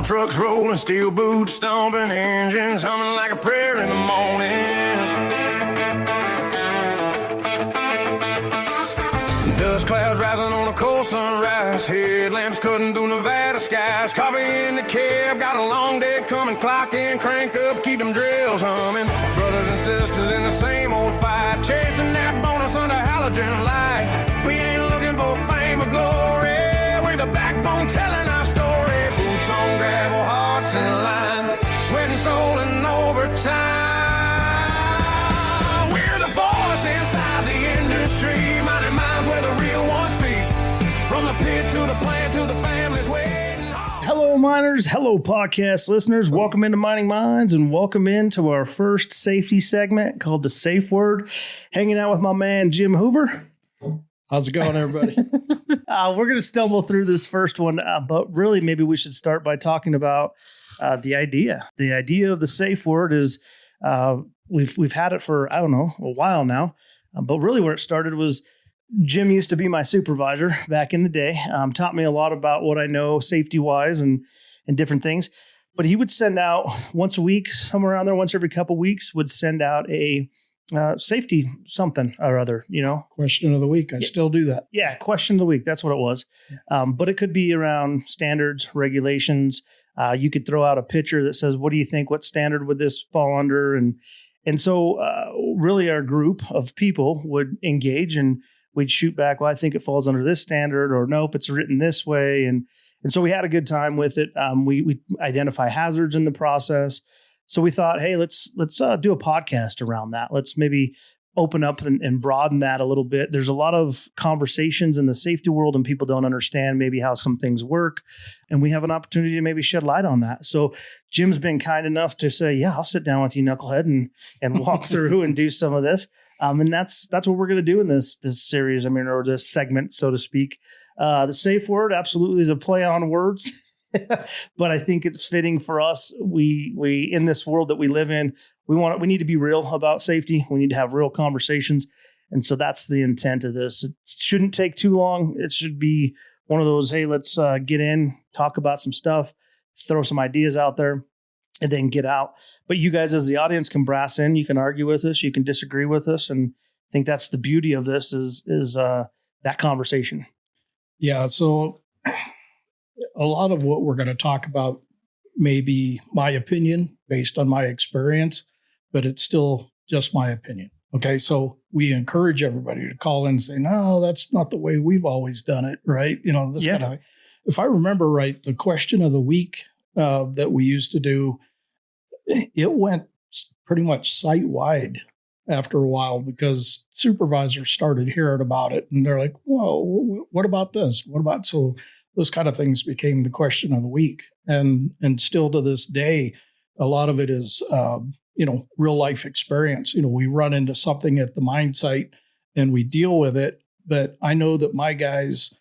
Old trucks rolling, steel boots stomping, engines humming like a prayer in the morning. Dust clouds rising on a cold sunrise, headlamps cutting through Nevada skies. Coffee in the cab, got a long day coming. Clock in, crank up, keep them drills humming. Brothers and sisters in the same old fight, chasing that bonus under halogen light. We ain't looking for fame or glory, we're the backbone telling our story. Boots on gravel, hearts in line, sweat and soul and overtime. We're the voice inside the industry, mighty minds where the real ones speak. From the pit to the plant to the families waiting. Hello, miners. Hello, podcast listeners. Welcome into Mining Minds and welcome into our first safety segment called The Safe Word. Hanging out with my man, Jim Hoover. How's it going, everybody? We're going to stumble through this first one, but really maybe we should start by talking about the idea. The idea of the safe word is we've had it for, I don't know, a while now, but really where it started was Jim used to be my supervisor back in the day, taught me a lot about what I know safety-wise and different things. But he would send out once a week, somewhere around there, once every couple of weeks, would send out a safety something or other, you know. Question of the week. I still do that. Yeah, question of the week. That's what it was. But it could be around standards, regulations. You could throw out a picture that says, what do you think? What standard would this fall under? And so really our group of people would engage and we'd shoot back, well, I think it falls under this standard, or nope, it's written this way. And so we had a good time with it. We identify hazards in the process. So we thought, hey, let's do a podcast around that. Let's maybe open up and broaden that a little bit. There's a lot of conversations in the safety world and people don't understand maybe how some things work. And we have an opportunity to maybe shed light on that. So Jim's been kind enough to say, yeah, I'll sit down with you, knucklehead, and walk through and do some of this. And that's what we're going to do in this series, or this segment, so to speak. The safe word absolutely is a play on words. But I think it's fitting for us. We in this world that we live in, we need to be real about safety. We need to have real conversations. And so that's the intent of this. It shouldn't take too long. It should be one of those, hey, let's get in, talk about some stuff, throw some ideas out there, and then get out. But you guys as the audience can brass in, you can argue with us, you can disagree with us. And I think that's the beauty of this is that conversation. Yeah. So a lot of what we're going to talk about may be my opinion based on my experience, but it's still just my opinion. Okay. So we encourage everybody to call in and say, no, that's not the way we've always done it. Right. You know, this kind of, if I remember right, the question of the week that we used to do, it went pretty much site-wide after a while because supervisors started hearing about it and they're like, whoa, what about this? What about, so those kind of things became the question of the week. And still to this day, a lot of it is, real life experience. You know, we run into something at the mine site and we deal with it. But I know that my guys,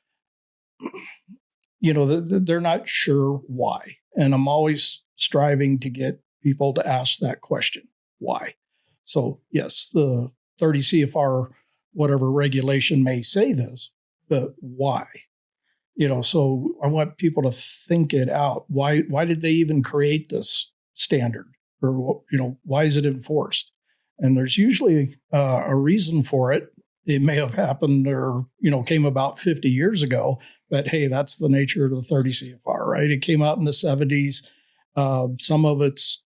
they're not sure why. And I'm always striving to get people to ask that question, why? So yes, the 30 CFR, whatever regulation may say this, but why? So I want people to think it out. Why did they even create this standard? Or, why is it enforced? And there's usually a reason for it. It may have happened or, came about 50 years ago, but hey, that's the nature of the 30 CFR, right? It came out in the 70s. Some of it's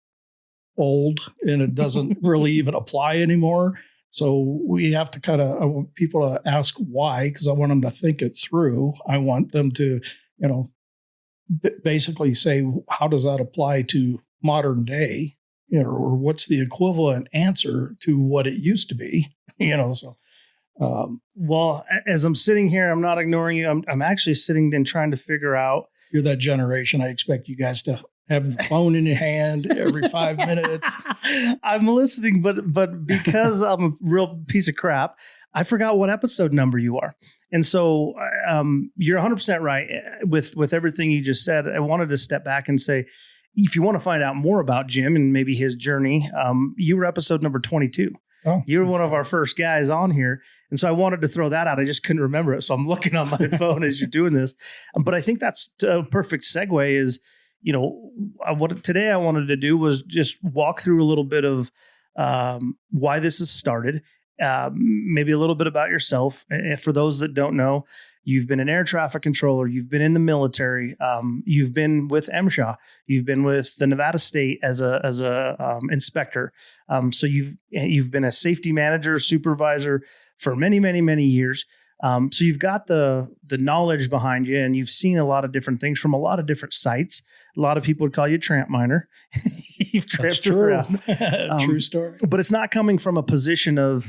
old and it doesn't really even apply anymore. So we have to I want people to ask why, because I want them to think it through. I want them to, basically say, how does that apply to modern day? Or what's the equivalent answer to what it used to be? Well, as I'm sitting here, I'm not ignoring you. I'm actually sitting and trying to figure out. You're that generation. I expect you guys to have the phone in your hand every 5 minutes. I'm listening, but because I'm a real piece of crap, I forgot what episode number you are. And so you're 100% right with everything you just said. I wanted to step back and say, if you want to find out more about Jim and maybe his journey, you were episode number 22. Oh. You were one of our first guys on here. And so I wanted to throw that out. I just couldn't remember it. So I'm looking on my phone as you're doing this. But I think that's a perfect segue is, what today I wanted to do was just walk through a little bit of why this has started, maybe a little bit about yourself. And for those that don't know, you've been an air traffic controller, you've been in the military, you've been with MSHA, you've been with the Nevada State as a inspector. So you've been a safety manager, supervisor for many, many, many years. So you've got the knowledge behind you, and you've seen a lot of different things from a lot of different sites. A lot of people would call you a tramp miner. You've tramped around. True story. But it's not coming from a position of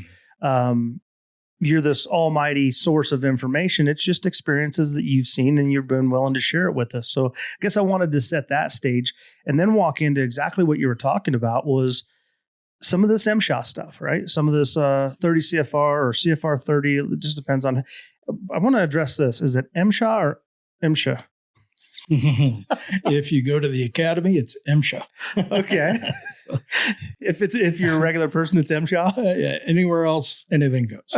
you're this almighty source of information. It's just experiences that you've seen, and you've been willing to share it with us. So I guess I wanted to set that stage and then walk into exactly what you were talking about was some of this MSHA stuff, right? Some of this 30 CFR or CFR 30, it just depends on. I want to address this. Is it MSHA or MSHA? If you go to the academy, it's MSHA. Okay. If you're a regular person, it's MSHA. Yeah, anywhere else, anything goes.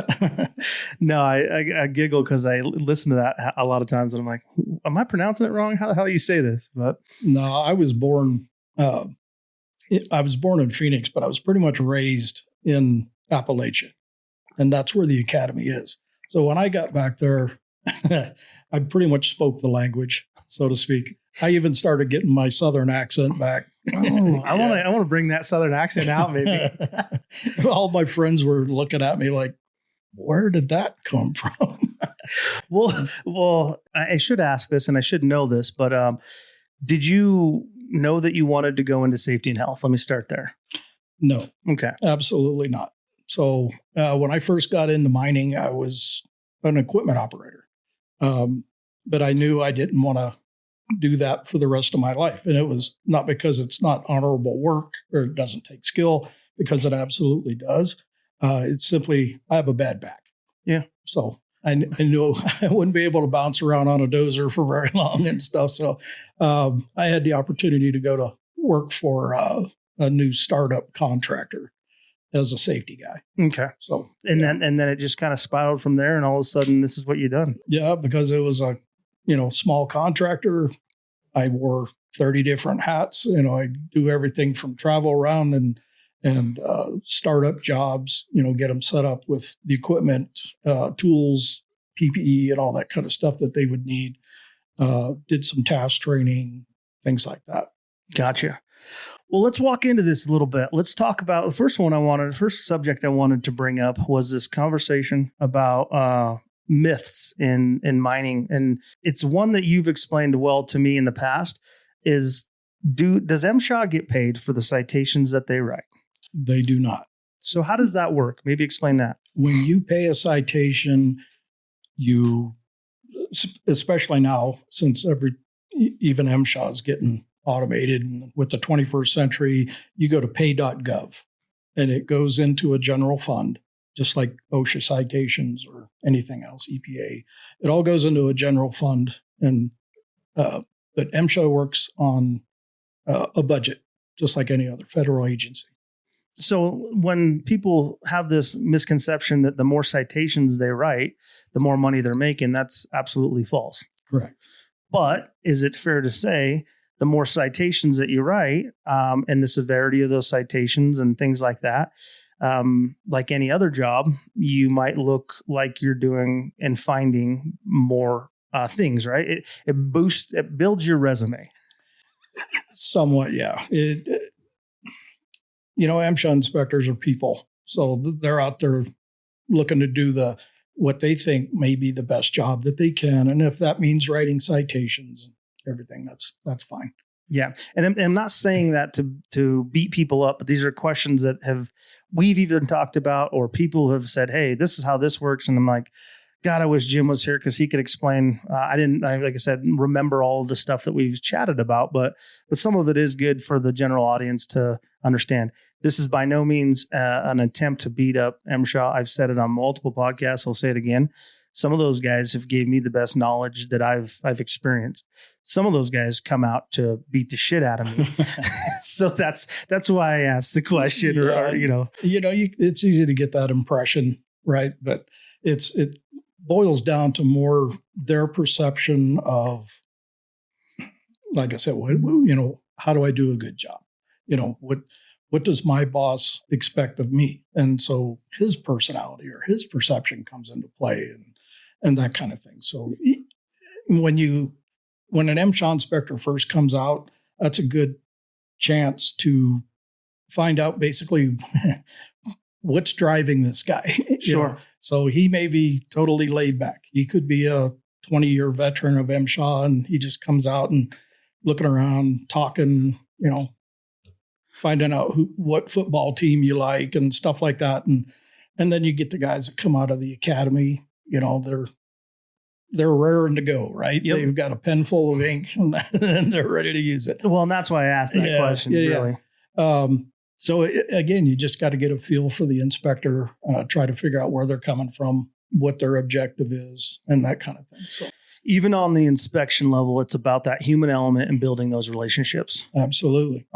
No, I giggle because I listen to that a lot of times, and I'm like, am I pronouncing it wrong? How do you say this? But no, I was born in Phoenix, but I was pretty much raised in Appalachia, and that's where the academy is. So when I got back there, I pretty much spoke the language, so to speak. I even started getting my Southern accent back. Oh, I want to bring that Southern accent out, maybe. All my friends were looking at me like, where did that come from? Well, I should ask this, and I should know this, but did you know that you wanted to go into safety and health? Let me start there. No. Okay. Absolutely not. So when I first got into mining, I was an equipment operator. But I knew I didn't want to do that for the rest of my life. And it was not because it's not honorable work or it doesn't take skill, because it absolutely does. It's simply, I have a bad back. Yeah. So I knew I wouldn't be able to bounce around on a dozer for very long and stuff. So I had the opportunity to go to work for a new startup contractor as a safety guy. Okay. So and then it just kind of spiraled from there, and all of a sudden this is what you've done. Yeah, because it was a small contractor. I wore 30 different hats. I do everything from travel around and startup jobs, get them set up with the equipment, tools, PPE, and all that kind of stuff that they would need. Did some task training, things like that. Gotcha. Well, let's walk into this a little bit. Let's talk about the first subject I wanted to bring up was this conversation about myths in mining. And it's one that you've explained well to me in the past is, does MSHA get paid for the citations that they write? They do not. So how does that work? Maybe explain that. When you pay a citation, you, especially now, since even MSHA is getting automated, and with the 21st century, you go to pay.gov and it goes into a general fund, just like OSHA citations or anything else, EPA. It all goes into a general fund, and but MSHA works on a budget, just like any other federal agency. So when people have this misconception that the more citations they write, the more money they're making, that's absolutely false. Correct. But is it fair to say the more citations that you write, and the severity of those citations and things like that, like any other job, you might look like you're doing and finding more things, right? It builds your resume. Somewhat, yeah. MSHA inspectors are people. So they're out there looking to do what they think may be the best job that they can. And if that means writing citations, everything, that's fine. Yeah. And I'm not saying that to beat people up, but these are questions that we've even talked about, or people have said, hey, this is how this works. And I'm like, God, I wish Jim was here because he could explain. I like I said, remember all of the stuff that we've chatted about, but some of it is good for the general audience to understand. This is by no means an attempt to beat up MSHA. I've said it on multiple podcasts. I'll say it again. Some of those guys have gave me the best knowledge that I've experienced. Some of those guys come out to beat the shit out of me. So that's why I asked the question. Yeah. It's easy to get that impression, right? But it boils down to more their perception of, like I said, how do I do a good job? What does my boss expect of me? And so his personality or his perception comes into play and that kind of thing. So when an MSHA inspector first comes out, that's a good chance to find out basically what's driving this guy. Sure. So he may be totally laid back. He could be a 20-year veteran of MSHA, and he just comes out and looking around, talking, finding out what football team you like and stuff like that. And then you get the guys that come out of the academy, they're raring to go, right? Yep. They've got a pen full of ink and they're ready to use it. Well, and that's why I asked that question, really. So again, you just got to get a feel for the inspector, try to figure out where they're coming from, what their objective is, and that kind of thing. So even on the inspection level, it's about that human element and building those relationships. Absolutely.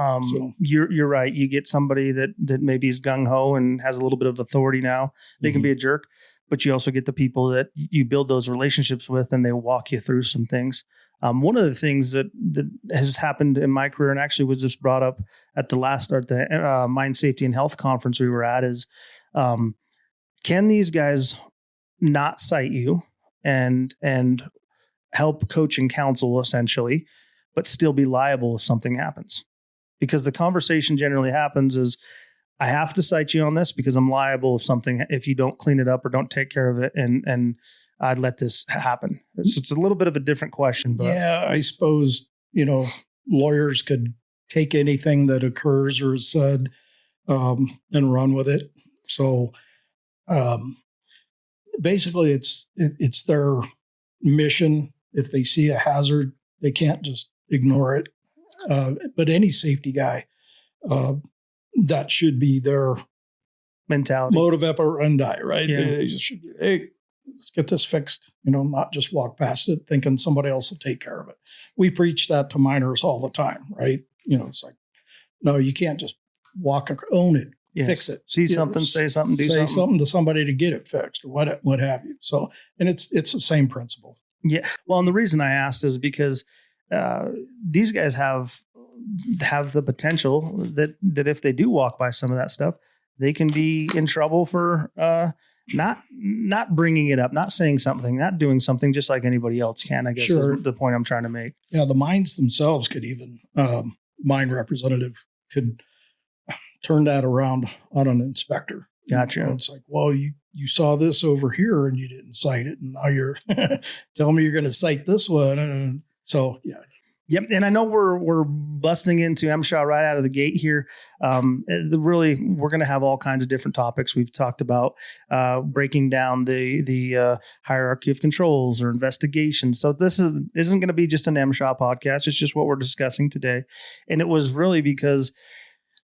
You're right. You get somebody that maybe is gung-ho and has a little bit of authority now. They can be a jerk, but you also get the people that you build those relationships with, and they walk you through some things. One of the things that has happened in my career, and actually was just brought up at the Mine Safety and Health conference we were at, is can these guys not cite you and help coach and counsel essentially, but still be liable if something happens? Because the conversation generally happens is, I have to cite you on this because I'm liable if you don't clean it up or don't take care of it, and I'd let this happen. It's a little bit of a different question. But yeah, I suppose, lawyers could take anything that occurs or is said and run with it. So basically it's their mission. If they see a hazard, they can't just ignore it. But any safety guy, that should be their mentality, motive operandi, right? Yeah. They should, hey, let's get this fixed, not just walk past it thinking somebody else will take care of it. We preach that to miners all the time, right? It's like, no, you can't just own it, fix it. See something, say something, say something to somebody to get it fixed or what have you. So, and it's the same principle. Yeah. Well, and the reason I asked is because these guys have the potential that if they do walk by some of that stuff, they can be in trouble for not bringing it up, not saying something, not doing something, just like anybody else can, I guess. Sure. Is the point I'm trying to make. Yeah, the mines themselves could even, mine representative could turn that around on an inspector. Gotcha. It's like, well, you saw this over here and you didn't cite it, and now you're telling me you're going to cite this one. And so, yeah. Yep. And I know we're busting into MSHA right out of the gate here. We're going to have all kinds of different topics. We've talked about breaking down the hierarchy of controls or investigations. So this isn't going to be just an MSHA podcast. It's just what we're discussing today. And it was really because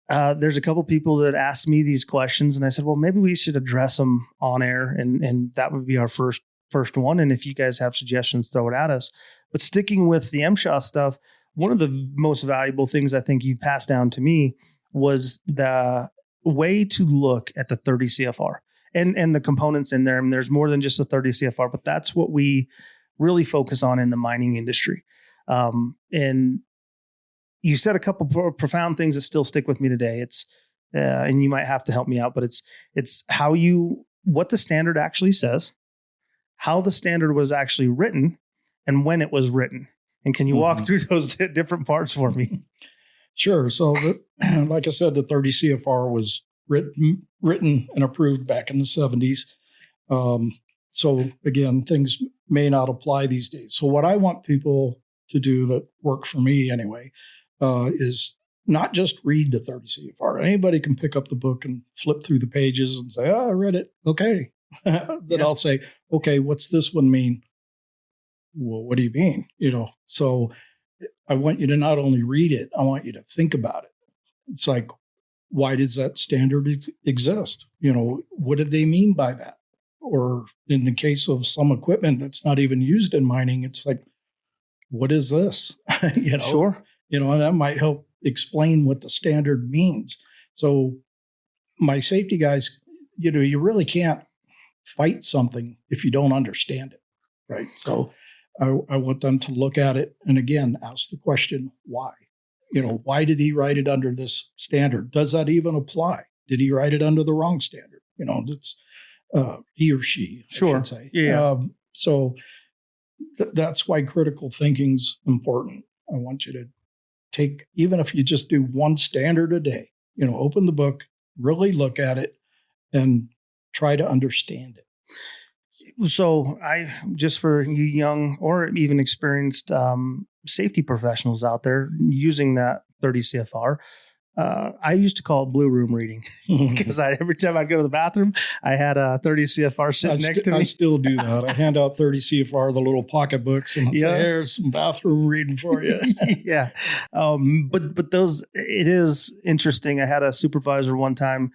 there's a couple people that asked me these questions, and I said, well, maybe we should address them on air, and that would be our first one. And if you guys have suggestions, throw it at us. But sticking with the MSHA stuff, one of the most valuable things I think you passed down to me was the way to look at the 30 CFR and the components in there. And there's more than just a 30 CFR, but that's what we really focus on in the mining industry. And you said a couple profound things that still stick with me today. It's and you might have to help me out, but it's what the standard actually says, how the standard was actually written, and when it was written. And can you walk through those different parts for me? Sure. So, like I said, the 30 CFR was written and approved back in the 70s. So, again, things may not apply these days. So what I want people to do that work for me anyway is not just read the 30 CFR. Anybody can pick up the book and flip through the pages and say, I read it. Okay. Then I'll say, okay, what's this one mean? Well, what do you mean? So I want you to not only read it, I want you to think about it. It's like, why does that standard exist? What did they mean by that? Or in the case of some equipment that's not even used in mining, it's like, what is this? Sure. And that might help explain what the standard means. So my safety guys, you really can't fight something if you don't understand it. Right. So I want them to look at it and again, ask the question, why? Why did he write it under this standard? Does that even apply? Did he write it under the wrong standard? That's he or she, Sure. I should say. Yeah. So that's why critical thinking's important. I want you to take, even if you just do one standard a day, open the book, really look at it and try to understand it. So just for you young or even experienced safety professionals out there using that 30 CFR, I used to call it blue room reading because every time I'd go to the bathroom, I had a 30 CFR sitting next to me. I still do that. I hand out 30 CFR, the little pocket books, and say, here's some bathroom reading for you. Yeah. But those, it is interesting. I had a supervisor one time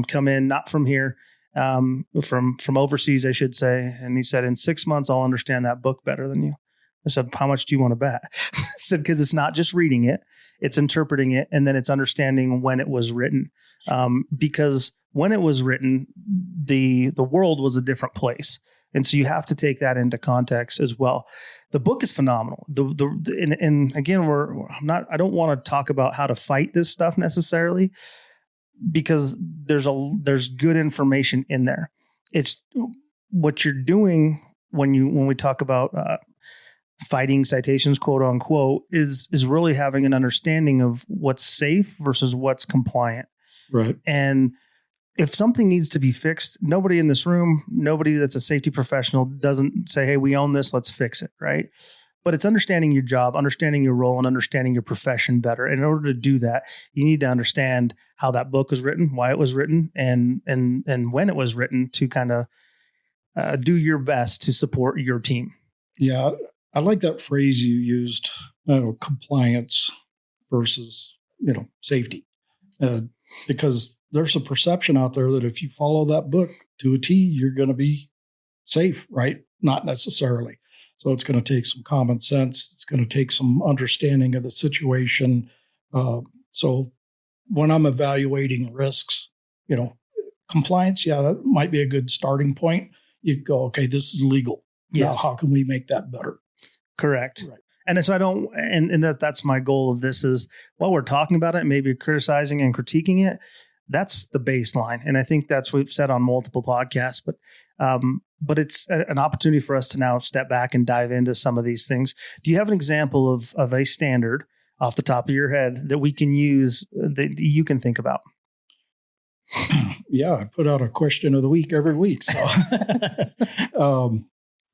come in, not from here, from overseas, I should say. And he said, in 6 months, I'll understand that book better than you. I said, how much do you want to bet? I said, because it's not just reading it, it's interpreting it, and then it's understanding when it was written. Because when it was written, the world was a different place. And so you have to take that into context as well. The book is phenomenal. And again, I don't want to talk about how to fight this stuff necessarily, because there's good information in there. It's what you're doing when we talk about fighting citations, quote unquote, is really having an understanding of what's safe versus what's compliant. Right. And if something needs to be fixed, nobody in this room, nobody that's a safety professional doesn't say, hey, we own this, let's fix it. Right. But it's understanding your job, understanding your role, and understanding your profession better. And in order to do that, you need to understand how that book was written, why it was written, and when it was written, to kind of do your best to support your team. Yeah. I like that phrase you used, compliance versus, safety, because there's a perception out there that if you follow that book to a T, you're going to be safe, right? Not necessarily. So it's going to take some common sense. It's going to take some understanding of the situation. So when I'm evaluating risks, compliance, that might be a good starting point. You go, okay, this is legal. Yes. Now, how can we make that better? Correct. Right. And so that's my goal of this is, while we're talking about it, maybe criticizing and critiquing it, that's the baseline. And I think that's what we've said on multiple podcasts, but it's an opportunity for us to now step back and dive into some of these things. Do you have an example of a standard off the top of your head that we can use that you can think about? Yeah, I put out a question of the week every week. So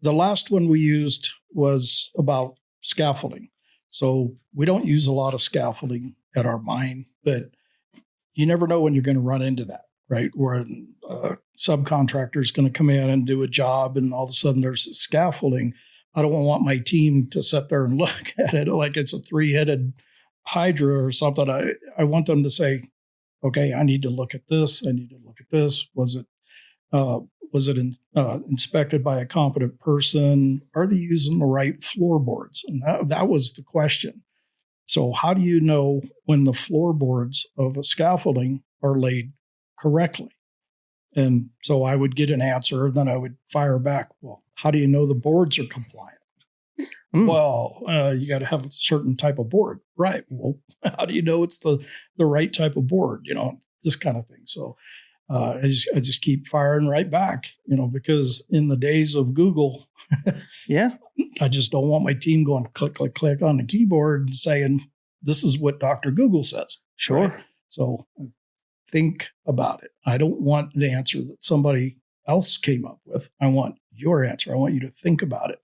the last one we used was about scaffolding. So we don't use a lot of scaffolding at our mine, but you never know when you're going to run into that, right? Where a subcontractor is going to come in and do a job, and all of a sudden there's scaffolding. I don't want my team to sit there and look at it like it's a 3-headed hydra or something. I want them to say, okay, I need to look at this. I need to look at this. Was it inspected by a competent person? Are they using the right floorboards? And that was the question. So how do you know when the floorboards of a scaffolding are laid correctly? And so I would get an answer, then I would fire back, well, how do you know the boards are compliant? Well, you got to have a certain type of board. Right. Well, how do you know it's the right type of board? This kind of thing. So I just keep firing right back, because in the days of Google, yeah, I just don't want my team going click, click, click on the keyboard and saying, this is what Dr. Google says. Sure. Right? So think about it. I don't want the answer that somebody else came up with. I want your answer. I want you to think about it.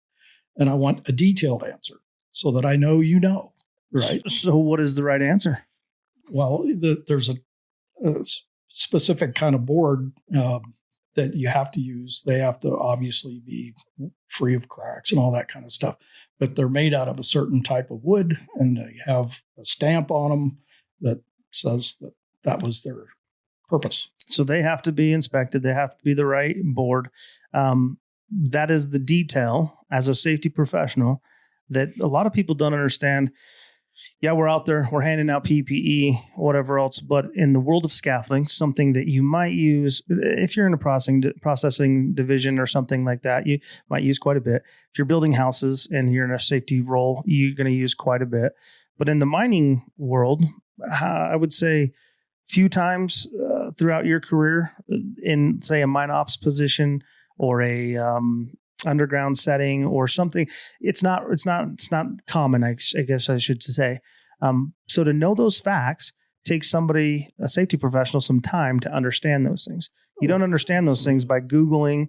And I want a detailed answer so that I know right? So what is the right answer? Well, there's a specific kind of board that you have to use. They have to obviously be free of cracks and all that kind of stuff. But they're made out of a certain type of wood, and they have a stamp on them that says that was their purpose. So they have to be inspected. They have to be the right board. That is the detail as a safety professional that a lot of people don't understand. Yeah, we're out there, we're handing out PPE, whatever else. But in the world of scaffolding, something that you might use if you're in a processing division or something like that, you might use quite a bit. If you're building houses and you're in a safety role, you're going to use quite a bit. But in the mining world, I would say few times throughout your career in, say, a mine ops position or a underground setting or something, it's not common, I guess I should say. So to know those facts takes somebody, a safety professional, some time to understand those things. You don't understand those things by Googling.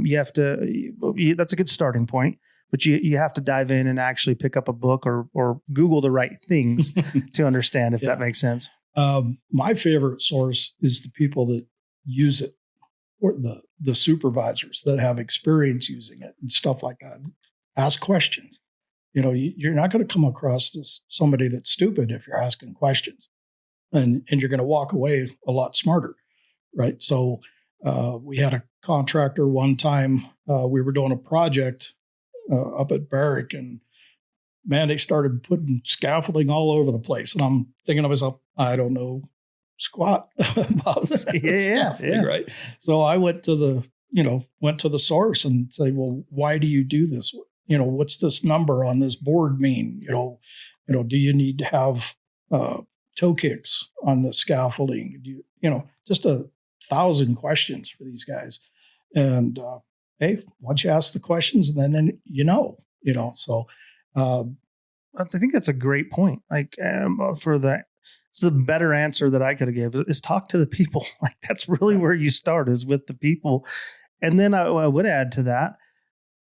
You have to, that's a good starting point, but you have to dive in and actually pick up a book or Google the right things to understand, if that makes sense. My favorite source is the people that use it, or the supervisors that have experience using it and stuff like that. Ask questions. You're not going to come across somebody that's stupid if you're asking questions, and you're going to walk away a lot smarter, right? So we had a contractor one time. We were doing a project up at Barrick, and man, they started putting scaffolding all over the place. And I'm thinking to myself, I don't know squat about scaffolding, right? So I went to the source and say, well, why do you do this? What's this number on this board mean? Do you need to have toe kicks on the scaffolding? Just 1,000 questions for these guys. And hey, once you ask the questions, then so. I think that's a great point. Like it's the better answer that I could have given is talk to the people. Like that's really where you start, is with the people. And then I would add to that,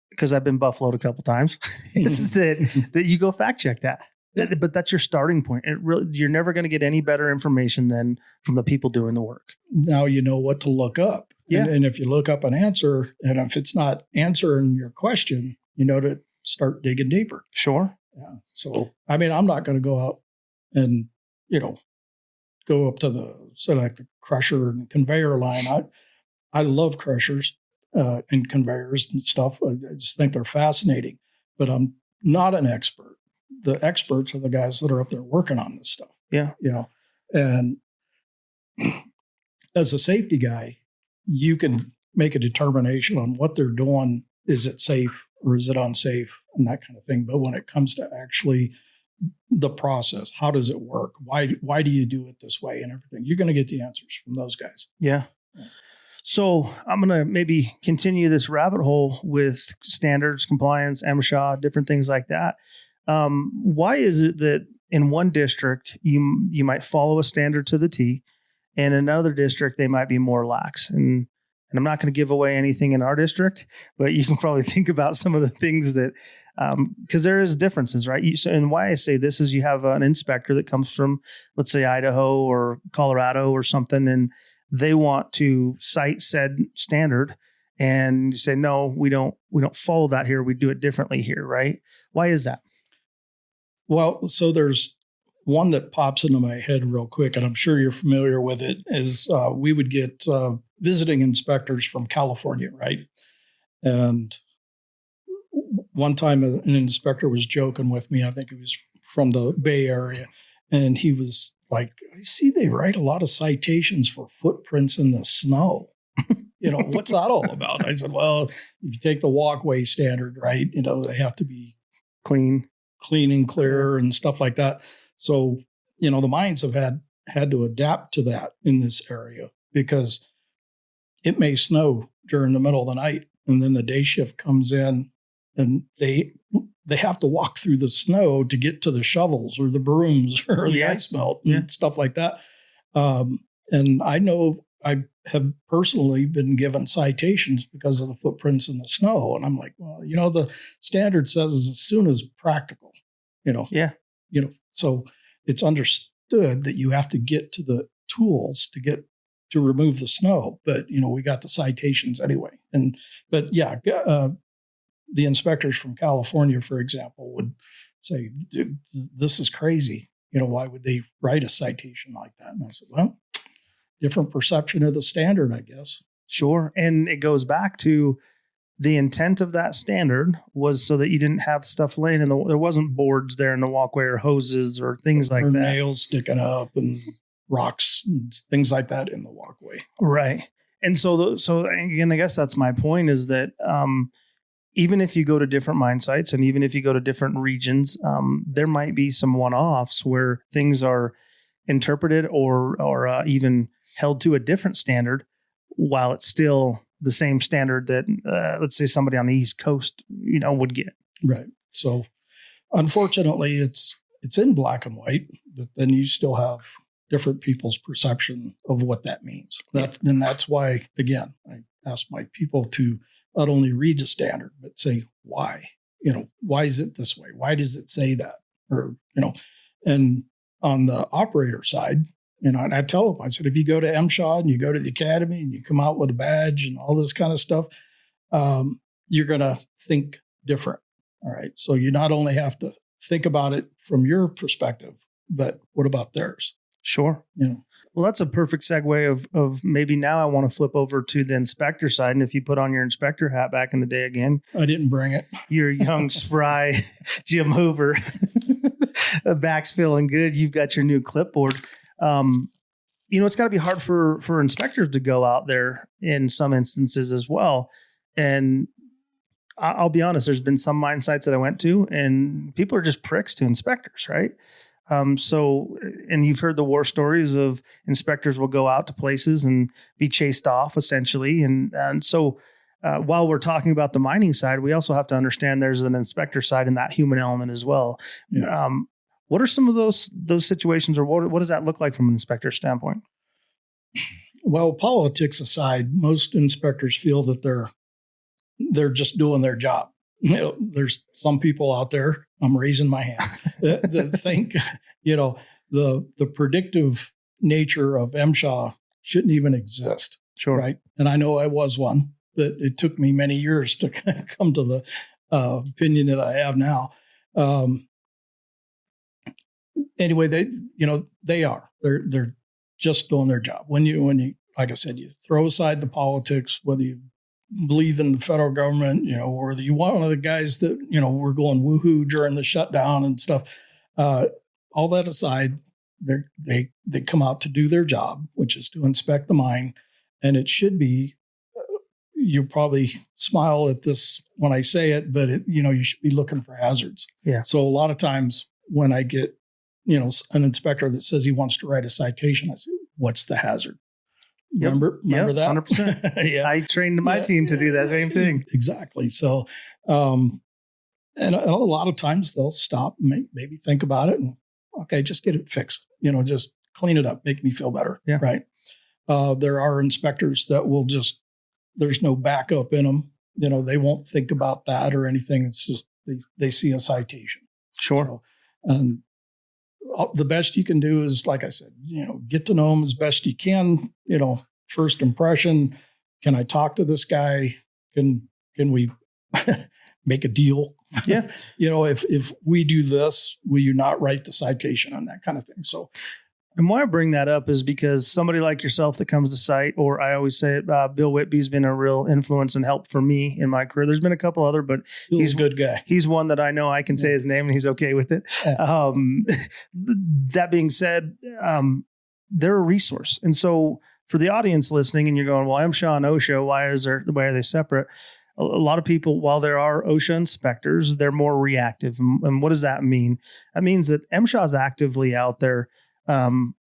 because I've been buffaloed a couple times, is that you go fact check that. But that's your starting point. You're never going to get any better information than from the people doing the work. Now you know what to look up. Yeah. And if you look up an answer, and if it's not answering your question, to start digging deeper. Sure. Yeah. So, I'm not going to go out and, go up to the crusher and conveyor line. I love crushers and conveyors and stuff. I just think they're fascinating, but I'm not an expert. The experts are the guys that are up there working on this stuff. Yeah. And as a safety guy, you can make a determination on what they're doing. Is it safe or is it unsafe, and that kind of thing. But when it comes to actually the process, how does it work? Why do you do it this way and everything? You're going to get the answers from those guys. Yeah. So I'm going to maybe continue this rabbit hole with standards, compliance, MSHA, different things like that. Why is it that in one district you might follow a standard to the T, and in another district they might be more lax? And I'm not going to give away anything in our district, but you can probably think about some of the things that, because there is differences, right? And why I say this is you have an inspector that comes from, let's say, Idaho or Colorado or something, and they want to cite said standard, and you say, no, we don't follow that here. We do it differently here, right? Why is that? Well, so there's one that pops into my head real quick, and I'm sure you're familiar with it, is we would get visiting inspectors from California, right? And one time an inspector was joking with me. I think he was from the Bay Area, and he was like, I see they write a lot of citations for footprints in the snow. What's that all about? I said, well, if you take the walkway standard, right, they have to be clean and clear and stuff like that. So, the mines have had to adapt to that in this area, because it may snow during the middle of the night, and then the day shift comes in, and they have to walk through the snow to get to the shovels or the brooms or the ice melt and stuff like that. And I know I have personally been given citations because of the footprints in the snow. And I'm like, well, the standard says as soon as practical, so it's understood that you have to get to the tools to remove the snow. But, we got the citations anyway. The inspectors from California, for example, would say, this is crazy. Why would they write a citation like that? And I said, well, different perception of the standard, I guess. Sure. And it goes back to the intent of that standard was so that you didn't have stuff laying there wasn't boards there in the walkway or hoses or things like or that. Nails sticking up and rocks and things like that in the walkway. Right. And so again, I guess that's my point is that even if you go to different mine sites and even if you go to different regions, there might be some one-offs where things are interpreted or even held to a different standard while it's still the same standard that, let's say, somebody on the East Coast, would get. Right. So unfortunately, it's in black and white, but then you still have different people's perception of what that means. And that's why, again, I ask my people to not only read the standard, but say, why? Why is it this way? Why does it say that? Or, and on the operator side, and I tell them, I said, if you go to MSHA and you go to the academy and you come out with a badge and all this kind of stuff, you're going to think different. All right. So you not only have to think about it from your perspective, but what about theirs? Sure. Well, that's a perfect segue of maybe now I want to flip over to the inspector side. And if you put on your inspector hat back in the day again, I didn't bring it. You're young, spry Jim Hoover. Back's feeling good. You've got your new clipboard. It's got to be hard for inspectors to go out there in some instances as well. And I'll be honest, there's been some mine sites that I went to and people are just pricks to inspectors, right? And you've heard the war stories of inspectors will go out to places and be chased off essentially. And so while we're talking about the mining side, we also have to understand there's an inspector side and that human element as well. Yeah. What are some of those situations, or what does that look like from an inspector standpoint? Well, politics aside, most inspectors feel that they're just doing their job. There's some people out there, I'm raising my hand, that think, the predictive nature of MSHA shouldn't even exist. Sure. Right. And I know I was one, but it took me many years to come to the opinion that I have now. Anyway, they are. They're just doing their job. When you, like I said, you throw aside the politics, whether you believe in the federal government, or you want one of the guys that, were going woohoo during the shutdown and stuff. All that aside, they come out to do their job, which is to inspect the mine. And it should be, you probably smile at this when I say it, but you should be looking for hazards. Yeah. So a lot of times when I get, an inspector that says he wants to write a citation, I say, what's the hazard? Remember that? 100%. Yeah. I trained my team to do that same thing. Exactly. So, and a lot of times they'll stop, maybe think about it and, okay, just get it fixed, just clean it up, make me feel better. Yeah. Right. There are inspectors that will there's no backup in them. They won't think about that or anything. It's just, they see a citation. Sure. So, and the best you can do is, like I said, get to know them as best you can. First impression. Can I talk to this guy? Can we make a deal? Yeah. If we do this, will you not write the citation and that kind of thing? So, and why I bring that up is because somebody like yourself that comes to site, or I always say it, Bill Whitby's been a real influence and help for me in my career. There's been a couple other, but he's a good guy. He's one that I know I can say his name and he's okay with it. Yeah. That being said, they're a resource. And so for the audience listening and you're going, well, MSHA and OSHA, why are they separate? A lot of people, while there are OSHA inspectors, they're more reactive. And what does that mean? That means that MSHA is actively out there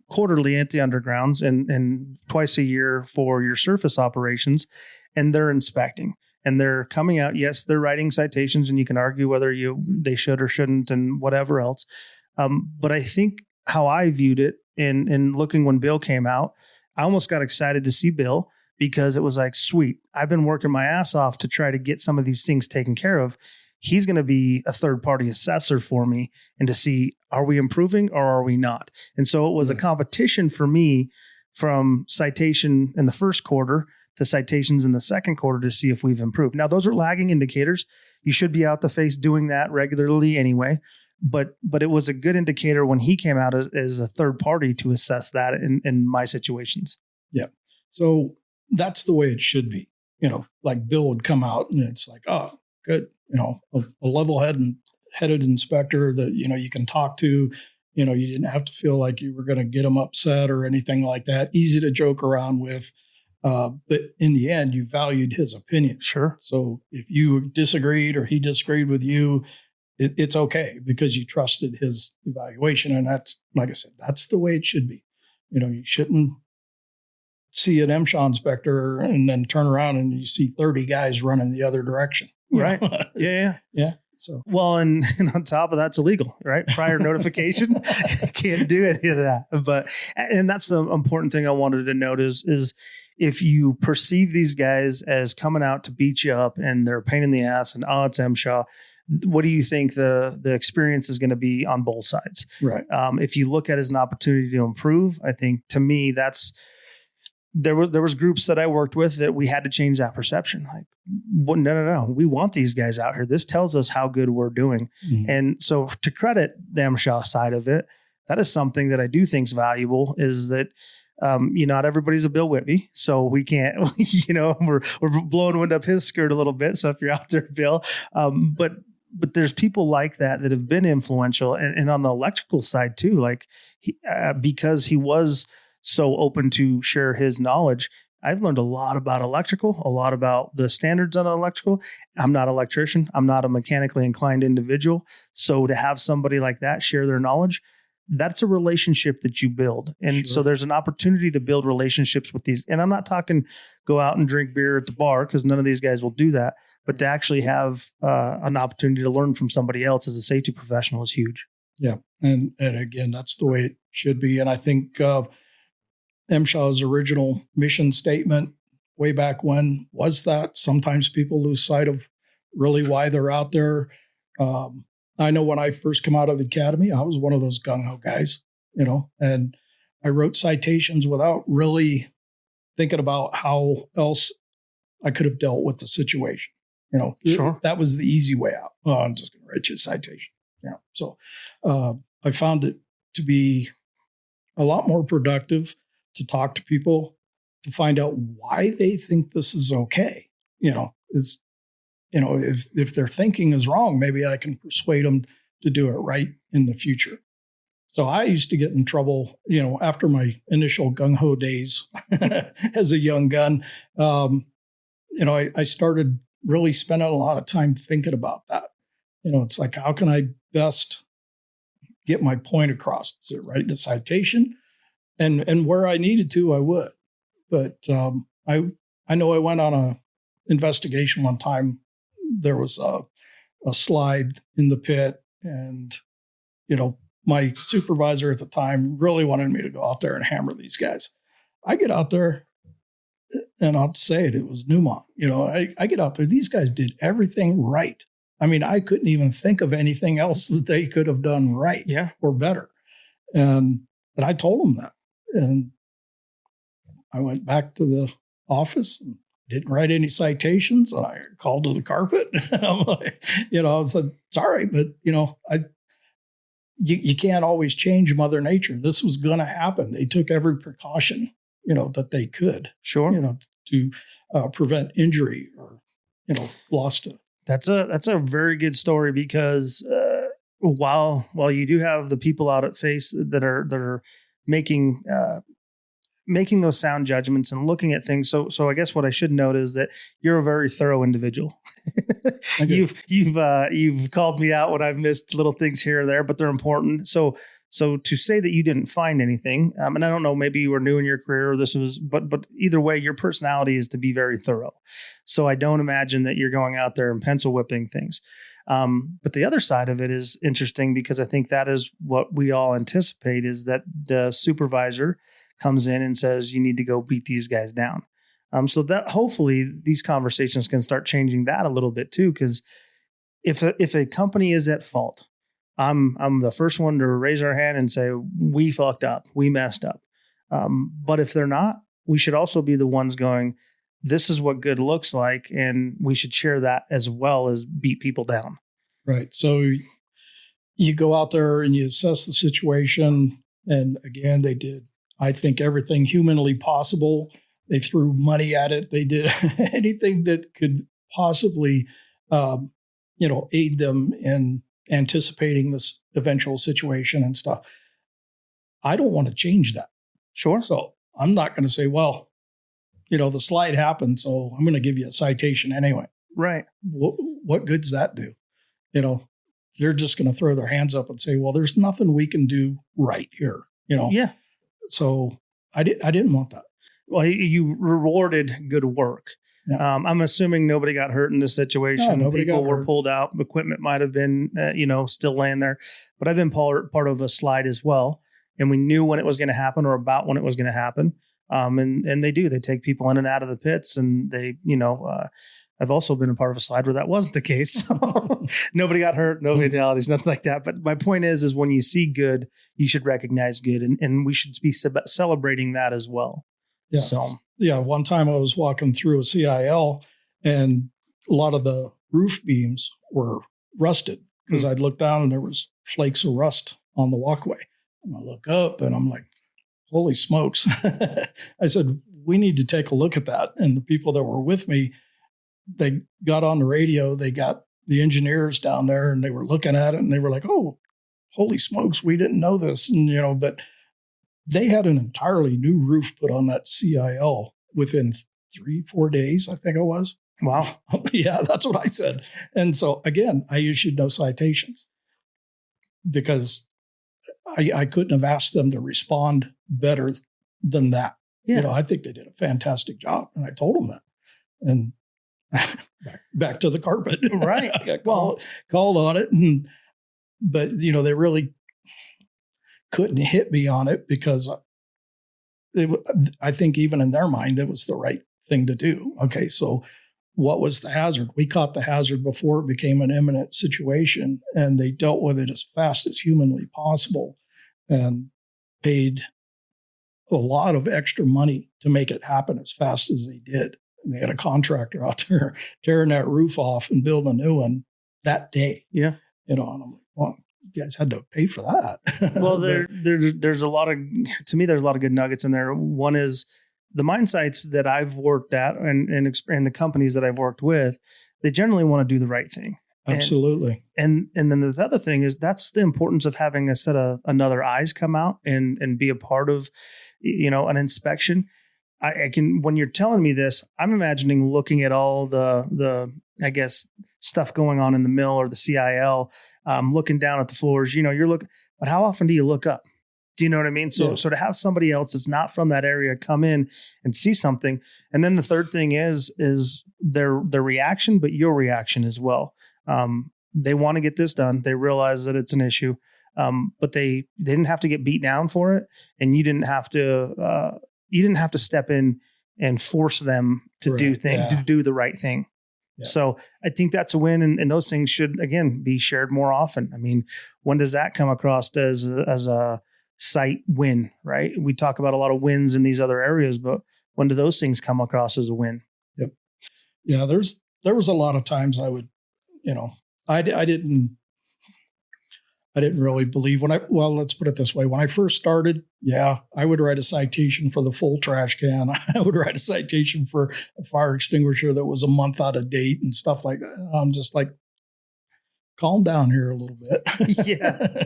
quarterly at the undergrounds and twice a year for your surface operations, and they're inspecting and they're coming out. Yes, they're writing citations, and you can argue whether they should or shouldn't and whatever else. But I think how I viewed it in looking when Bill came out, I almost got excited to see Bill because it was like, sweet, I've been working my ass off to try to get some of these things taken care of. He's going to be a third-party assessor for me and to see, are we improving or are we not? And so it was a competition for me from citation in the first quarter to citations in the second quarter to see if we've improved. Now, those are lagging indicators. You should be out the face doing that regularly anyway. But it was a good indicator when he came out as a third party to assess that in my situations. Yeah. So that's the way it should be. like Bill would come out and it's like, oh, good. A level-headed inspector that, you can talk to, you didn't have to feel like you were going to get him upset or anything like that. Easy to joke around with. But in the end, you valued his opinion. Sure. So if you disagreed or he disagreed with you, it's okay because you trusted his evaluation. And that's, like I said, that's the way it should be. You shouldn't see an MSHA inspector and then turn around and you see 30 guys running the other direction. Right. Yeah. So, well, and on top of that's illegal, right? Prior notification, can't do any of that. And that's the important thing I wanted to note is if you perceive these guys as coming out to beat you up and they're a pain in the ass and it's MSHA, what do you think the experience is going to be on both sides? Right. If you look at it as an opportunity to improve, I think to me there was groups that I worked with that we had to change that perception. Like, well, no. We want these guys out here. This tells us how good we're doing. Mm-hmm. And so to credit the MSHA side of it, that is something that I do think is valuable is that, not everybody's a Bill Whitby. So we can't, we're blowing wind up his skirt a little bit. So if you're out there, Bill, but there's people like that have been influential and on the electrical side too, like because he was so open to share his knowledge. I've learned a lot about electrical, a lot about the standards on electrical. I'm not an electrician. I'm not a mechanically inclined individual. So to have somebody like that share their knowledge, that's a relationship that you build. And so there's an opportunity to build relationships with these. And I'm not talking go out and drink beer at the bar because none of these guys will do that. But to actually have an opportunity to learn from somebody else as a safety professional is huge. Yeah. And again, that's the way it should be. And I think MSHA's original mission statement way back when was that. Sometimes people lose sight of really why they're out there. I know when I first come out of the academy, I was one of those gung-ho guys, and I wrote citations without really thinking about how else I could have dealt with the situation. Sure. That was the easy way out. Oh, I'm just going to write you a citation. Yeah. So I found it to be a lot more productive to talk to people, to find out why they think this is okay. If their thinking is wrong, maybe I can persuade them to do it right in the future. So I used to get in trouble, after my initial gung-ho days as a young gun. I started really spending a lot of time thinking about that. It's like, how can I best get my point across? Is it write the citation? And where I needed to, I would. But I know I went on a investigation one time. There was a slide in the pit, and my supervisor at the time really wanted me to go out there and hammer these guys. I get out there, and I'll say it was Newmont. I get out there. These guys did everything right. I mean, I couldn't even think of anything else that they could have done right or better. And I told them that. And I went back to the office and didn't write any citations. And I called to the carpet. I'm like, I said, sorry, but you can't always change Mother Nature. This was going to happen. They took every precaution, that they could. Sure. To prevent injury or, loss to. That's a very good story because while you do have the people out at face that are making those sound judgments and looking at things. So I guess what I should note is that you're a very thorough individual. You've called me out when I've missed little things here or there, but they're important. So to say that you didn't find anything, and I don't know, maybe you were new in your career or but either way, your personality is to be very thorough. So I don't imagine that you're going out there and pencil whipping things. But the other side of it is interesting because I think that is what we all anticipate is that the supervisor comes in and says, you need to go beat these guys down. So that hopefully these conversations can start changing that a little bit too. Cause if a company is at fault, I'm the first one to raise our hand and say, we fucked up, we messed up. But if they're not, we should also be the ones going, this is what good looks like. And we should share that as well as beat people down. Right. So you go out there and you assess the situation. And again, they did, I think, everything humanly possible They threw money at it. They did anything that could possibly, aid them in anticipating this eventual situation and stuff. I don't want to change that. Sure. So I'm not going to say, well, the slide happened, so I'm going to give you a citation anyway. Right. What good does that do? They're just going to throw their hands up and say, well, there's nothing we can do right here. Yeah. So I didn't want that. Well, you rewarded good work. Yeah. I'm assuming nobody got hurt in this situation. No, nobody People got were hurt. pulled out. Equipment might have been, still laying there. But I've been part of a slide as well. And we knew when it was going to happen or about when it was going to happen. And they do. They take people in and out of the pits. And they, I've also been a part of a slide where that wasn't the case. So nobody got hurt, no fatalities, nothing like that. But my point is when you see good, you should recognize good. And we should be celebrating that as well. Yes. So, yeah. One time I was walking through a CIL and a lot of the roof beams were rusted because I'd look down and there was flakes of rust on the walkway. And I look up and I'm like, holy smokes. I said, we need to take a look at that. And the people that were with me, they got on the radio, they got the engineers down there and they were looking at it and they were like, oh, holy smokes, we didn't know this. And, but they had an entirely new roof put on that CIL within 3-4 days, I think it was. wow. Yeah, that's what I said. And so again, I issued no citations because I couldn't have asked them to respond better than that. Yeah. I think they did a fantastic job. And I told them that. And back to the carpet. Right. I got called on it. But they really couldn't hit me on it because I think even in their mind, that was the right thing to do. Okay, so what was the hazard? We caught the hazard before it became an imminent situation, and they dealt with it as fast as humanly possible and paid a lot of extra money to make it happen as fast as they did. And they had a contractor out there tearing that roof off and building a new one that day. Yeah. And I'm like, well, you guys had to pay for that. Well, there's a lot of, to me, there's a lot of good nuggets in there. One is the mine sites that I've worked at and the companies that I've worked with, they generally want to do the right thing. Absolutely. And then the other thing is that's the importance of having a set of another eyes come out and be a part of, an inspection. I can, when you're telling me this, I'm imagining looking at all the I guess stuff going on in the mill or the CIL, looking down at the floors, you're looking, but how often do you look up? Do you know what I mean? So to have somebody else that's not from that area come in and see something. And then the third thing is their reaction, but your reaction as well. They want to get this done. They realize that it's an issue. But they didn't have to get beat down for it. And you didn't have to step in and force them to do things, to do the right thing. Yeah. So I think that's a win. And those things should, again, be shared more often. I mean, when does that come across as a site win, right? We talk about a lot of wins in these other areas, but when do those things come across as a win? Yep. Yeah. There was a lot of times I would, I didn't really believe let's put it this way. When I first started, I would write a citation for the full trash can. I would write a citation for a fire extinguisher that was a month out of date and stuff like that. I'm just like, calm down here a little bit. Yeah.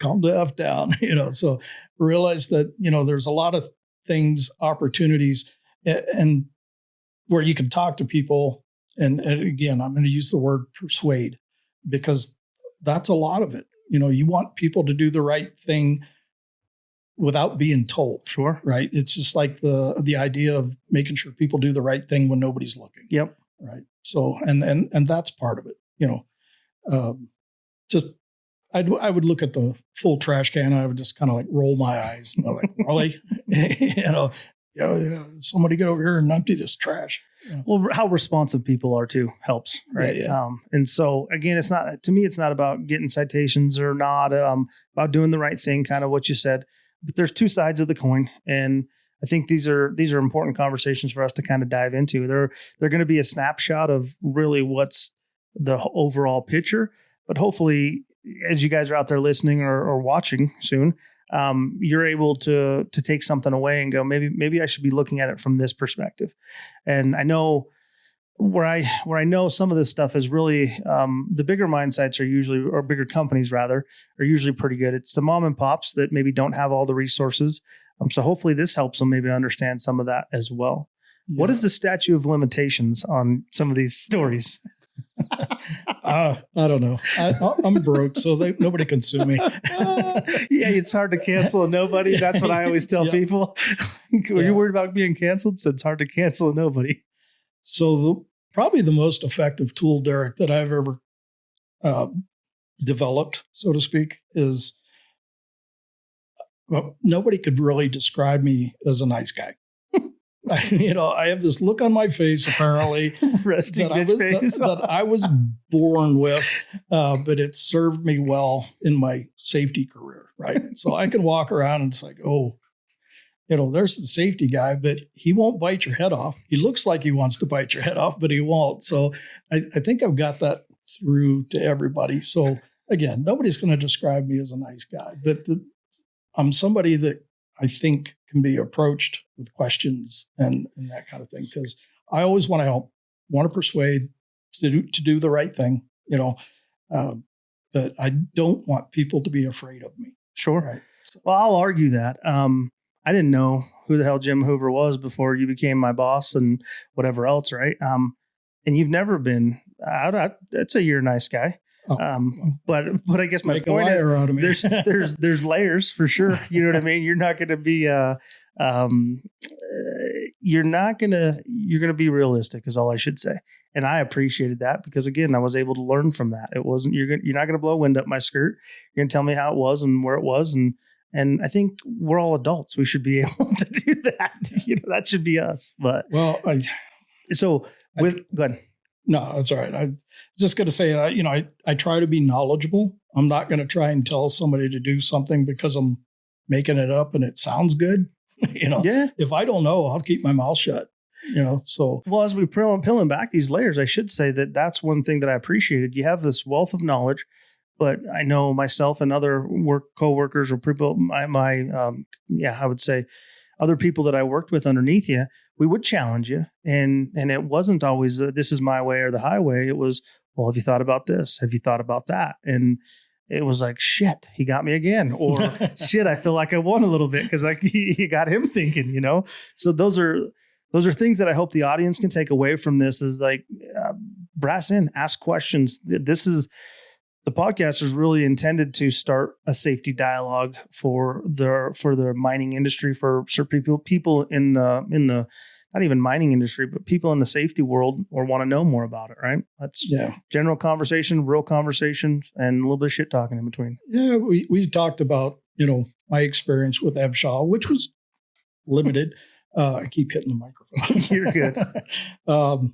Calm the F down, so realize that, there's a lot of things, opportunities and where you can talk to people. And again, I'm going to use the word persuade because that's a lot of it. You want people to do the right thing without being told. Sure. Right. It's just like the idea of making sure people do the right thing when nobody's looking. Yep. Right. So, and that's part of it, I would look at the full trash can and I would just kind of like roll my eyes. And I'm like, really? Somebody get over here and empty this trash. Well, how responsive people are too helps, right? Yeah. And so again, it's not about getting citations or not, about doing the right thing, kind of what you said, but there's two sides of the coin. And I think these are important conversations for us to kind of dive into. They're going to be a snapshot of really what's the overall picture, but hopefully as you guys are out there listening or watching soon, you're able to take something away and go, maybe I should be looking at it from this perspective. And I know where I know some of this stuff is really the bigger mine sites are usually, or bigger companies rather, are usually pretty good. It's the mom and pops that maybe don't have all the resources. So hopefully this helps them maybe understand some of that as well. Yeah. What is the statute of limitations on some of these stories? I don't know. I'm broke, so nobody can sue me. Yeah, it's hard to cancel a nobody. That's what I always tell people. Are you worried about being canceled? So it's hard to cancel a nobody. So probably the most effective tool, Derek, that I've ever developed, so to speak, is nobody could really describe me as a nice guy. I have this look on my face, apparently, that I was born with, but it served me well in my safety career, right? So I can walk around and it's like, oh, there's the safety guy, but he won't bite your head off. He looks like he wants to bite your head off, but he won't. So I think I've got that through to everybody. So again, nobody's going to describe me as a nice guy, but I'm somebody that I think can be approached with questions and that kind of thing, because I always want to help, want to persuade to do the right thing, but I don't want people to be afraid of me. Sure. Right? So. Well, I'll argue that. I didn't know who the hell Jim Hoover was before you became my boss and whatever else, right? And you've never been out. I'd say you're a nice guy. Oh. But I guess my point is there's layers for sure. You know what I mean? You're not going to be you're going to be realistic is all I should say. And I appreciated that because again, I was able to learn from that. It wasn't, you're not going to blow wind up my skirt. You're going to tell me how it was and where it was. And I think we're all adults. We should be able to do that. That should be us. But go ahead. No, that's all right. I'm just going to say, I try to be knowledgeable. I'm not going to try and tell somebody to do something because I'm making it up and it sounds good. Yeah. If I don't know, I'll keep my mouth shut. So. Well, as we peeling back these layers, I should say that's one thing that I appreciated. You have this wealth of knowledge, but I know myself and other coworkers or people, I would say other people that I worked with underneath you, we would challenge you. And it wasn't always this is my way or the highway. It was, well, have you thought about this? Have you thought about that? And it was like, shit, he got me again. Or shit, I feel like I won a little bit because he got him thinking, So those are things that I hope the audience can take away from this is like brass in, ask questions. The podcast is really intended to start a safety dialogue for the mining industry, for people in the not even mining industry, but people in the safety world or want to know more about it, right? That's general conversation, real conversations, and a little bit of shit talking in between. Yeah, we talked about, my experience with MSHA, which was limited. I keep hitting the microphone. You're good.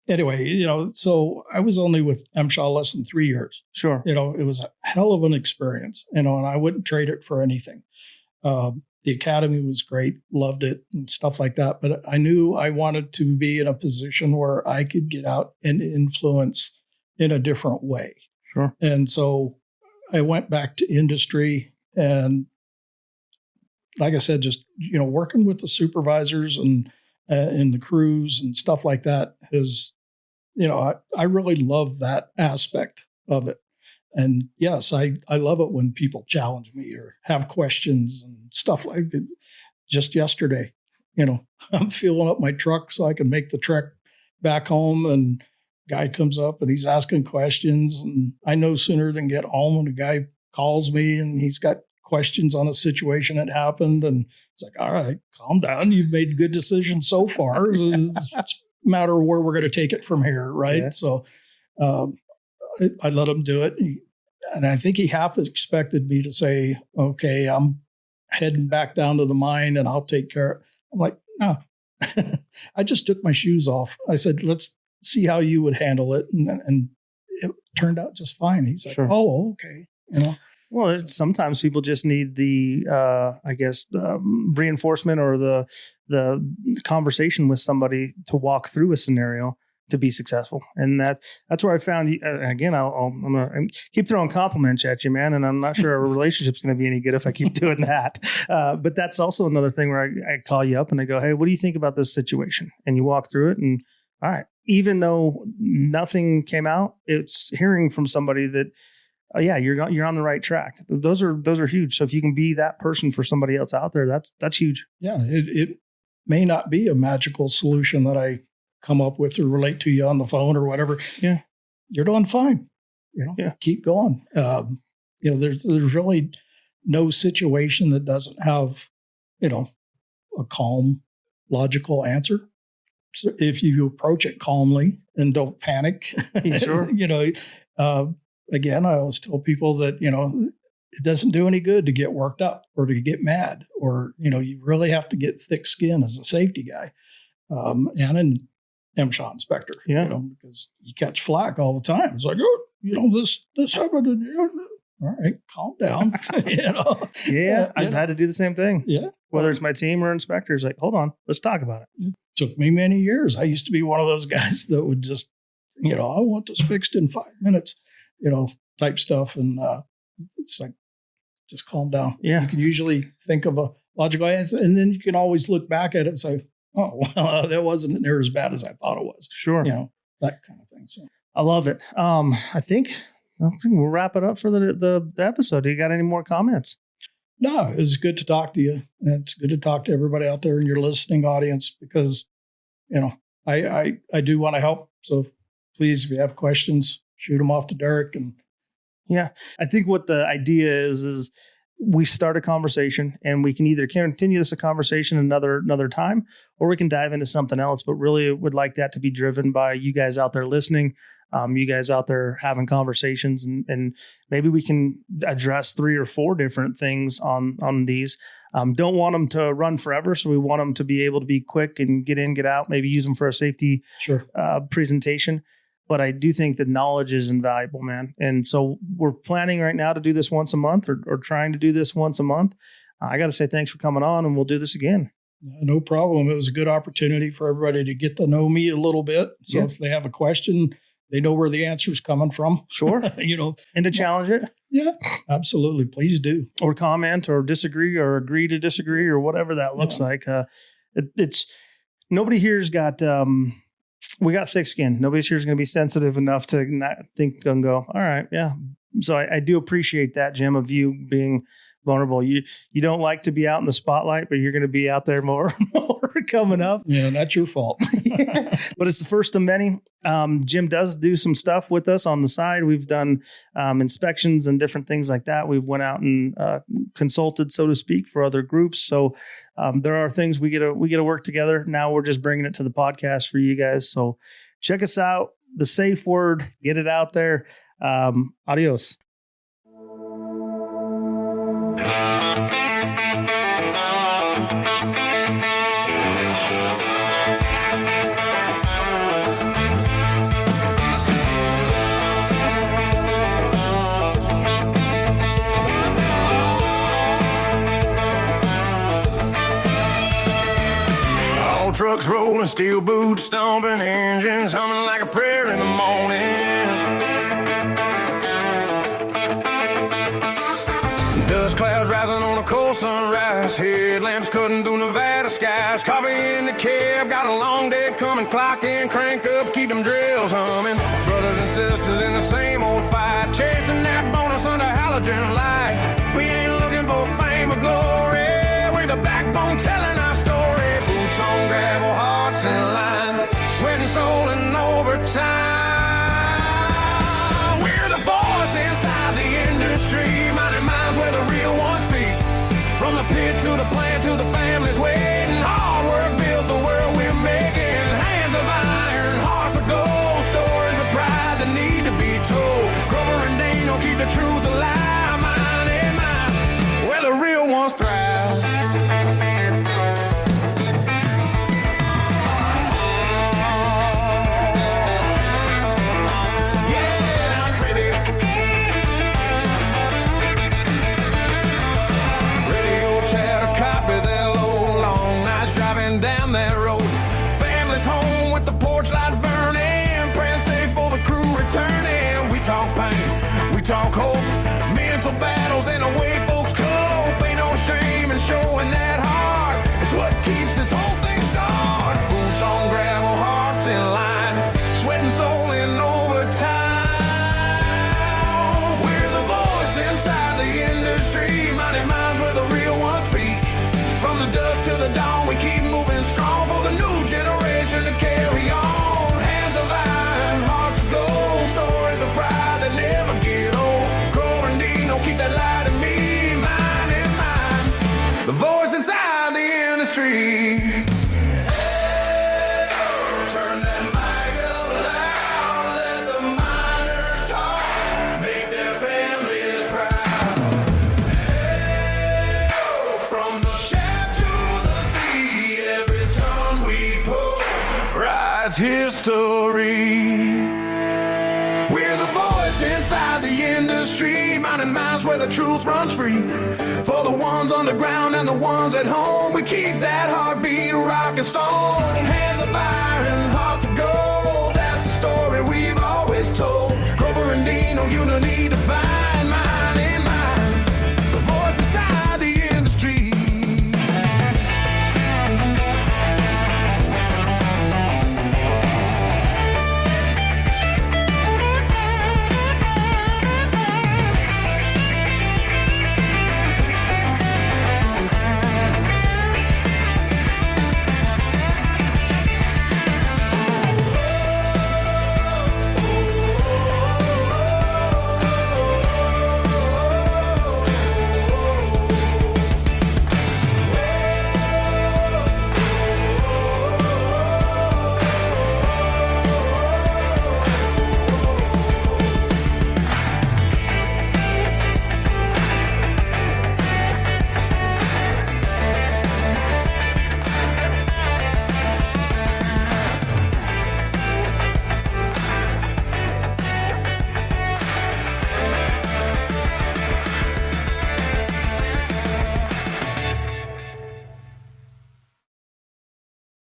Anyway, so I was only with MSHA less than 3 years. Sure. It was a hell of an experience, and I wouldn't trade it for anything. The academy was great, loved it and stuff like that. But I knew I wanted to be in a position where I could get out and influence in a different way. Sure. And so I went back to industry and, like I said, just, working with the supervisors and the crews and stuff like that is, I really love that aspect of it. And yes, I love it when people challenge me or have questions and stuff like it. Just yesterday, I'm fueling up my truck so I can make the trek back home, and guy comes up and he's asking questions, and I no sooner than get home when a guy calls me and he's got questions on a situation that happened, and it's like, all right, calm down. You've made good decisions so far. It's a matter of where we're going to take it from here, right? Yeah. So I let him do it. And I think he half expected me to say, okay, I'm heading back down to the mine and I'll take care of it. I'm like, no. I just took my shoes off. I said, let's see how you would handle it. And it turned out just fine. He's like, sure. Oh, okay. Well, sometimes people just need the, reinforcement or the conversation with somebody to walk through a scenario. to be successful. And that's where I found you. Again, I'm going to keep throwing compliments at you, man. And I'm not sure our relationship's going to be any good if I keep doing that. But that's also another thing where I call you up and I go, hey, what do you think about this situation? And you walk through it and all right, even though nothing came out, it's hearing from somebody that, oh yeah, you're on the right track. Those are huge. So if you can be that person for somebody else out there, that's huge. Yeah. It may not be a magical solution that I come up with or relate to you on the phone or whatever. Yeah. You're doing fine. Keep going. There's really no situation that doesn't have, a calm, logical answer. So if you approach it calmly and don't panic, sure. Again, I always tell people that, it doesn't do any good to get worked up or to get mad, or, you really have to get thick skin as a safety guy. And an MSHA inspector, because you catch flack all the time. It's like, this happened. All right, calm down. Yeah, I've had to do the same thing. Yeah. Whether it's my team or inspectors, like, hold on, let's talk about it. It took me many years. I used to be one of those guys that would just, I want this fixed in 5 minutes, type stuff. And it's like, just calm down. Yeah. You can usually think of a logical answer, and then you can always look back at it and say, oh, well, that wasn't near as bad as I thought it was. Sure. That kind of thing. So I love it. I think we'll wrap it up for the episode. Do you got any more comments? No, it's good to talk to you. And it's good to talk to everybody out there in your listening audience, because, I do want to help. So please, if you have questions, shoot them off to Derek. And yeah, I think what the idea is we start a conversation, and we can either continue this conversation another time, or we can dive into something else. But really would like that to be driven by you guys out there listening, you guys out there having conversations, and maybe we can address 3 or 4 different things on these. Don't want them to run forever. So we want them to be able to be quick and get in, get out, maybe use them for a safety presentation. But I do think that knowledge is invaluable, man. And so we're planning right now to do this once a month, or trying to do this once a month. I got to say thanks for coming on, and we'll do this again. No problem. It was a good opportunity for everybody to get to know me a little bit. So if they have a question, they know where the answer is coming from. Sure. And to challenge it. Yeah, absolutely. Please do. Or comment or disagree or agree to disagree or whatever that looks like. It's nobody here's got, we got thick skin. Nobody's here is going to be sensitive enough to not think and go, all right. Yeah. So I do appreciate that, Jim, of you being vulnerable. You don't like to be out in the spotlight, but you're going to be out there more coming up. Yeah, that's your fault. But it's the first of many. Jim does do some stuff with us on the side. We've done inspections and different things like that. We've went out and consulted, so to speak, for other groups. So there are things we get to work together. Now we're just bringing it to the podcast for you guys. So check us out. The safe word, get it out there. Adios. Trucks rolling, steel boots stomping, engines humming like a prayer in the morning. Dust clouds rising on a cold sunrise, headlamps cutting through Nevada skies. Coffee in the cab, got a long day coming, clock in, crank up, keep them drills humming. Brothers and sisters in the same old fight, chasing that bonus under halogen light. We ain't looking for fame or glory, we're the backbone telling our story. On gravel, hearts in line, sweat and soul and overtime. We're the voice inside the industry, minding minds where the real ones speak. From the pit to the plant to the families waiting, hard work built the world we're making. Hands of iron, hearts of gold, stories of pride that need to be told. Grover and Dane don't keep the truth alive, mind and minds where the real ones thrive. the dusk till the dawn, we keep moving strong for the new generation to carry on. Hands of iron, hearts of gold, stories of pride that never get old. Grover and Dino, keep that light in me, mine is mine. The voice inside the industry. Turn that mic up loud, let the miners talk, make their families proud. From the shaft to the sea, every ton we pull writes history. We're the voice inside the industry, minding minds where the truth runs free. For the ones underground and the ones at home, we keep that heartbeat rock and stone. Hands of iron, hearts of gold, that's the story we've always told. Grover and Dino, you don't need to find